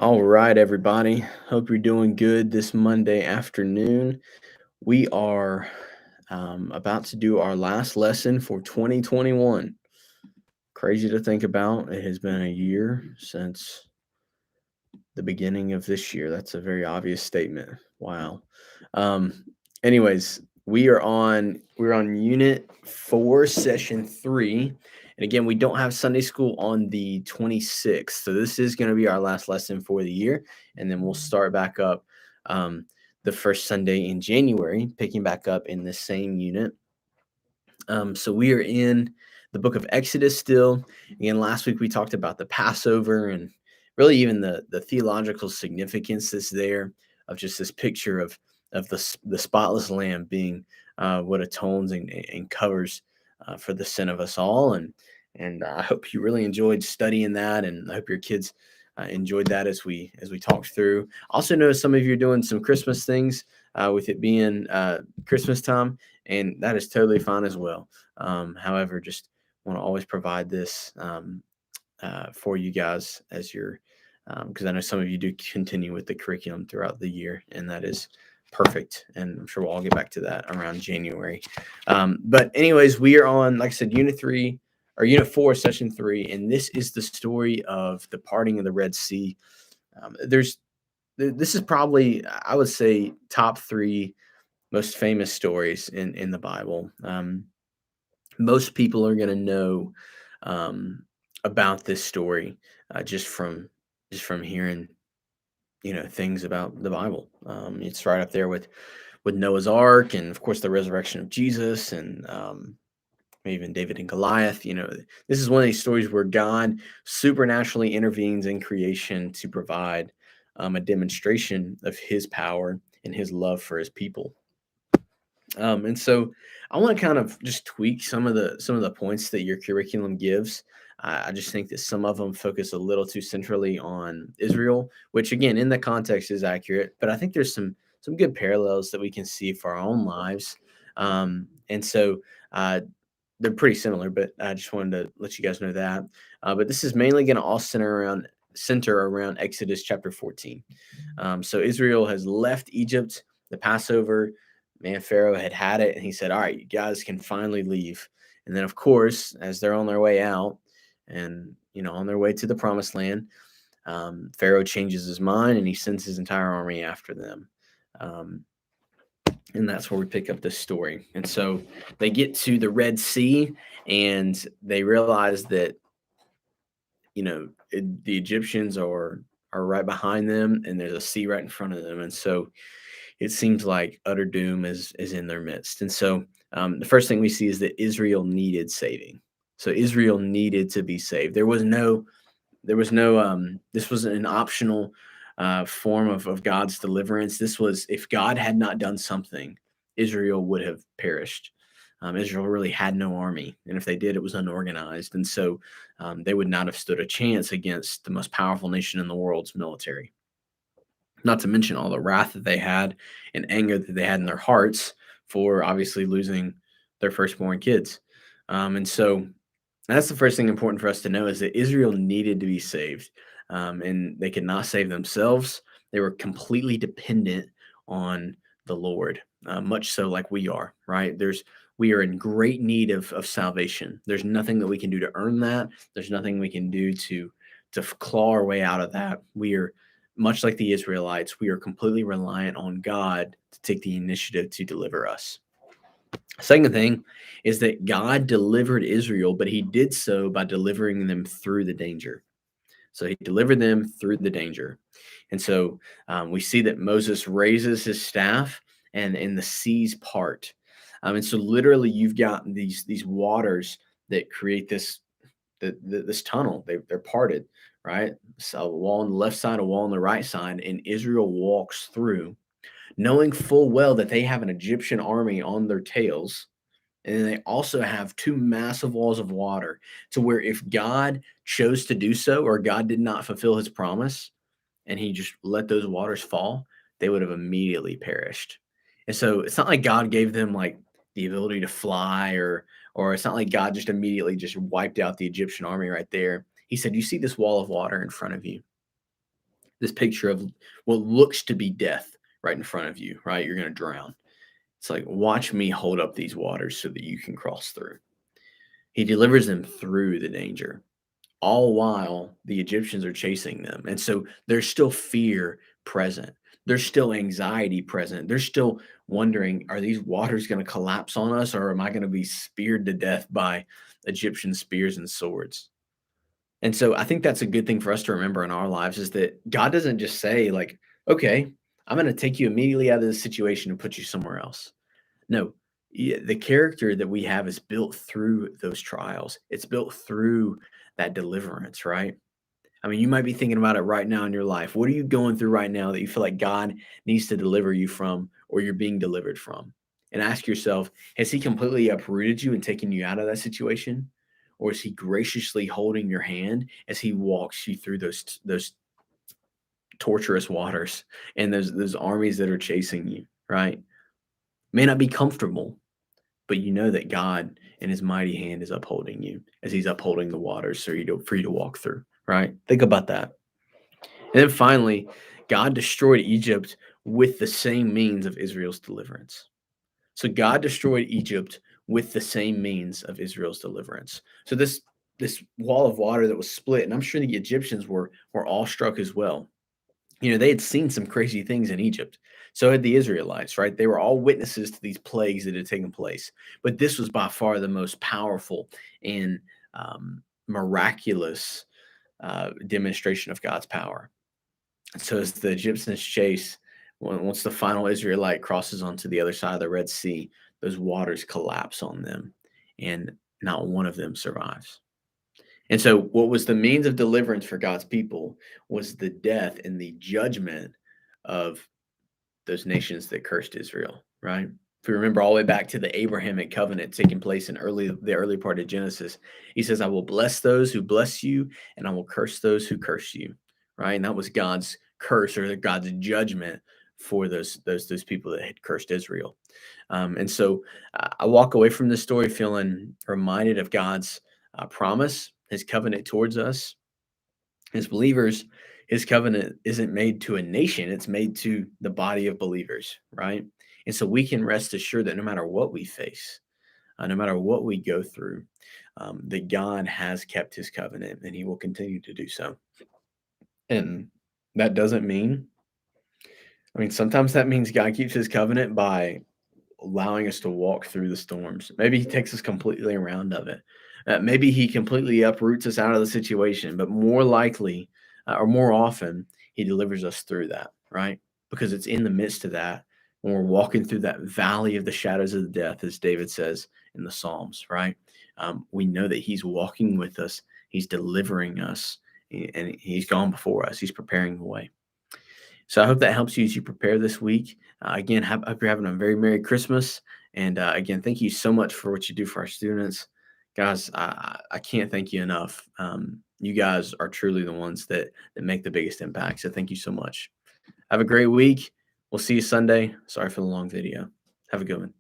All right, everybody. Hope you're doing good this Monday afternoon. We are about to do our last lesson for 2021. Crazy to think about. It has been a year since the beginning of this year. That's a very obvious statement. Wow. Um, anyways, we're on Unit 4, Session 3. And again, we don't have Sunday school on the 26th. So this is going to be our last lesson for the year. And then we'll start back up the first Sunday in January, picking back up in the same unit. So we are in the book of Exodus still. Again, last week we talked about the Passover and really even the theological significance that's there of just this picture of the spotless lamb being what atones and covers for the sin of us all. And I hope you really enjoyed studying that, and I hope your kids enjoyed that as we talked through. Also know some of you are doing some Christmas things with it being Christmas time, and that is totally fine as well. However, just want to always provide this for you guys as you're, because I know some of you do continue with the curriculum throughout the year, and that is perfect. And I'm sure we'll all get back to that around January. But anyways, we are on, like I said, Unit 4, Session 3, and this is the story of the parting of the Red Sea. This is probably, I would say, top 3 most famous stories in the Bible. Most people are going to know about this story just from hearing things about the Bible. It's right up there with Noah's Ark, and of course the resurrection of Jesus, and even David and Goliath. This is one of these stories where God supernaturally intervenes in creation to provide a demonstration of His power and His love for His people. And so I want to kind of just tweak some of the points that your curriculum gives. I just think that some of them focus a little too centrally on Israel, which again in the context is accurate, but I think there's some good parallels that we can see for our own lives. And so they're pretty similar, but I just wanted to let you guys know that. But this is mainly going to all center around Exodus chapter 14. So Israel has left Egypt. The Passover, man, Pharaoh had it, and he said, "All right, you guys can finally leave." And then, of course, as they're on their way out, and on their way to the Promised Land, Pharaoh changes his mind, and he sends his entire army after them. And that's where we pick up this story. And so they get to the Red Sea, and they realize that the Egyptians are right behind them, and there's a sea right in front of them. And so it seems like utter doom is in their midst. And so the first thing we see is that Israel needed saving. So Israel needed to be saved. This wasn't an optional form of God's deliverance. This was, if God had not done something, Israel would have perished. Israel really had no army, and if they did, it was unorganized. And so they would not have stood a chance against the most powerful nation in the world's military. Not to mention all the wrath that they had and anger that they had in their hearts for obviously losing their firstborn kids. And so that's the first thing important for us to know, is that Israel needed to be saved. And they could not save themselves. They were completely dependent on the Lord, much so like we are, right? We are in great need of salvation. There's nothing that we can do to earn that. There's nothing we can do to claw our way out of that. We are, much like the Israelites, we are completely reliant on God to take the initiative to deliver us. Second thing is that God delivered Israel, but he did so by delivering them through the danger. So he delivered them through the danger. And so we see that Moses raises his staff, and the seas part. And so literally you've got these waters that create this tunnel. They're parted, right? So a wall on the left side, a wall on the right side, and Israel walks through, knowing full well that they have an Egyptian army on their tails. And then they also have 2 massive walls of water, to where if God chose to do so, or God did not fulfill his promise and he just let those waters fall, they would have immediately perished. And so it's not like God gave them like the ability to fly, or it's not like God just immediately just wiped out the Egyptian army right there. He said, "You see this wall of water in front of you? This picture of what looks to be death right in front of you, right? You're going to drown. It's like, watch me hold up these waters so that you can cross through. He delivers them through the danger, all while the Egyptians are chasing them. And so there's still fear present. There's still anxiety present. They're still wondering, are these waters going to collapse on us, or am I going to be speared to death by Egyptian spears and swords? And so I think that's a good thing for us to remember in our lives is that God doesn't just say, like, okay, I'm going to take you immediately out of this situation and put you somewhere else. No, the character that we have is built through those trials. It's built through that deliverance, right? I mean, you might be thinking about it right now in your life. What are you going through right now that you feel like God needs to deliver you from, or you're being delivered from? And ask yourself, has He completely uprooted you and taken you out of that situation? Or is He graciously holding your hand as He walks you through those torturous waters and those armies that are chasing you, right? May not be comfortable, but you know that God and His mighty hand is upholding you as He's upholding the waters for you to walk through, right? Think about that. And then finally, God destroyed Egypt with the same means of Israel's deliverance. So God destroyed Egypt with the same means of Israel's deliverance. So this wall of water that was split, and I'm sure the Egyptians were awestruck as well. You know, they had seen some crazy things in Egypt. So had the Israelites, right? They were all witnesses to these plagues that had taken place. But this was by far the most powerful and miraculous demonstration of God's power. So as the Egyptians chase, once the final Israelite crosses onto the other side of the Red Sea, those waters collapse on them, and not one of them survives. And so, what was the means of deliverance for God's people was the death and the judgment of those nations that cursed Israel, right? If we remember all the way back to the Abrahamic covenant taking place in the early part of Genesis, he says, I will bless those who bless you, and I will curse those who curse you. Right. And that was God's curse or God's judgment for those people that had cursed Israel. And so I walk away from this story feeling reminded of God's promise, his covenant towards us as believers. His covenant isn't made to a nation, it's made to the body of believers, right? And so we can rest assured that no matter what we face, no matter what we go through, that God has kept his covenant and he will continue to do so. And that doesn't mean, I mean, sometimes that means God keeps his covenant by allowing us to walk through the storms. Maybe he takes us completely around of it. Maybe he completely uproots us out of the situation, but more likely or more often, he delivers us through that, right? Because it's in the midst of that when we're walking through that valley of the shadows of the death, as David says in the Psalms, right? We know that he's walking with us, he's delivering us, and he's gone before us, he's preparing the way. So I hope that helps you as you prepare this week. Again, hope you're having a very Merry Christmas. And again, thank you so much for what you do for our students. Guys, I can't thank you enough. You guys are truly the ones that make the biggest impact. So thank you so much. Have a great week. We'll see you Sunday. Sorry for the long video. Have a good one.